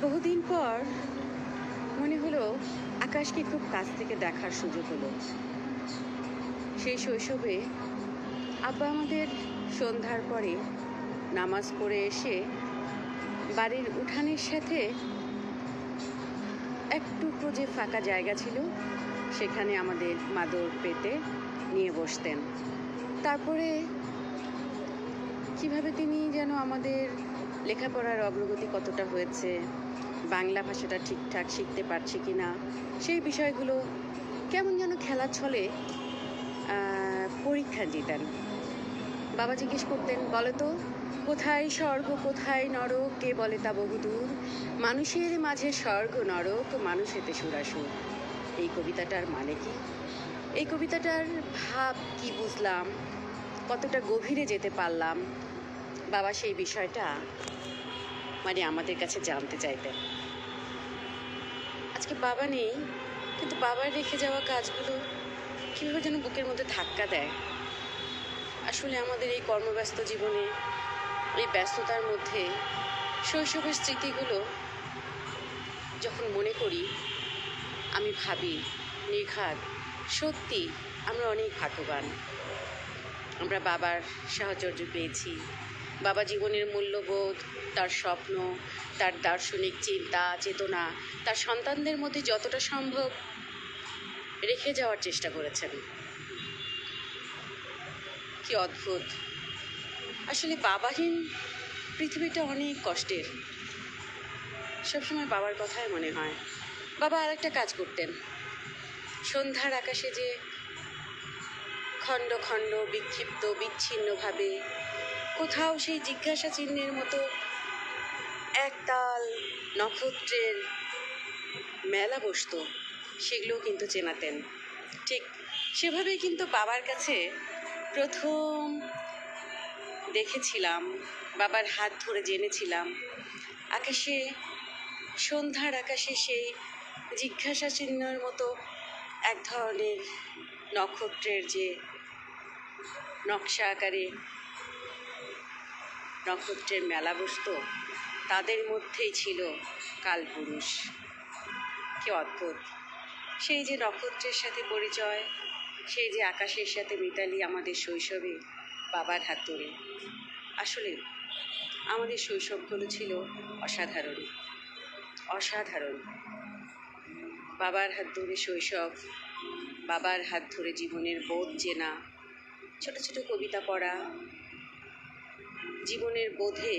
বহুদিন পর মনে হলো আকাশকে খুব কাছ থেকে দেখার সুযোগ হলো। সেই শৈশবে আব্বা আমাদের সন্ধ্যার পরে নামাজ পড়ে এসে বাড়ির উঠানের সাথে একটুকু যে ফাঁকা জায়গা ছিল সেখানে আমাদের মাদুর পেতে নিয়ে বসতেন। তারপরে কিভাবে তিনি যেন আমাদের লেখাপড়ার অগ্রগতি কতটা হয়েছে, বাংলা ভাষাটা ঠিকঠাক শিখতে পারছি কি না, সেই বিষয়গুলো কেমন যেন খেলার ছলে পরীক্ষা দিতেন। বাবা জিজ্ঞেস করতেন, বলো তো কোথায় স্বর্গ কোথায় নরক, কে বলে তা বহুদূর, মানুষের মাঝে স্বর্গ নরক, মানুষেতে সুরাসুর। এই কবিতাটার মানে কি? এই কবিতাটার ভাব কি বুঝলাম, কতটা গভীরে যেতে পারলাম, বাবা সেই বিষয়টা আমাদের কাছে জানতে চাইতেন। আজকে বাবা নেই, কিন্তু বাবার রেখে যাওয়া কাজগুলো কীভাবে যেন বুকের মধ্যে ধাক্কা দেয়। আসলে আমাদের এই কর্মব্যস্ত জীবনে, এই ব্যস্ততার মধ্যে শৈশবের স্মৃতিগুলো যখন মনে করি, আমি ভাবি নির্ঘাত সত্যি আমরা অনেক ভাগ্যবান। আমরা বাবার সাহচর্য পেয়েছি। বাবা জীবনের মূল্যবোধ, তার স্বপ্ন, তার দার্শনিক চিন্তা চেতনা তার সন্তানদের মধ্যে যতটা সম্ভব রেখে যাওয়ার চেষ্টা করেছেন। কি অদ্ভুত! আসলে বাবাহীন পৃথিবীটা অনেক কষ্টের। সবসময় বাবার কথাই মনে হয়। বাবা আর একটা কাজ করতেন। সন্ধ্যার আকাশে যে খণ্ড খণ্ড বিক্ষিপ্ত বিচ্ছিন্নভাবে কোথাও সেই জিজ্ঞাসা চিহ্নের মতো একতাল নক্ষত্রের মেলা বসত, সেগুলোও কিন্তু চেনাতেন। ঠিক সেভাবেই কিন্তু বাবার কাছে প্রথম দেখেছিলাম, বাবার হাত ধরে জেনেছিলাম আকাশে, সন্ধ্যার আকাশে সেই জিজ্ঞাসা চিহ্নের মতো এক ধরনের নক্ষত্রের যে নকশা আকারে নক্ষত্রের মেলা বসত, তাদের মধ্যেই ছিল কালপুরুষ। কি অদ্ভুত! সেই যে নক্ষত্রের সাথে পরিচয়, সেই যে আকাশের সাথে মিতালি আমাদের শৈশবে বাবার হাত ধরে। আসলে আমাদের শৈশবগুলো ছিল অসাধারণ অসাধারণ। বাবার হাত ধরে শৈশব, বাবার হাত ধরে জীবনের বোধ চেনা, ছোট ছোট কবিতা পড়া, জীবনের বোধে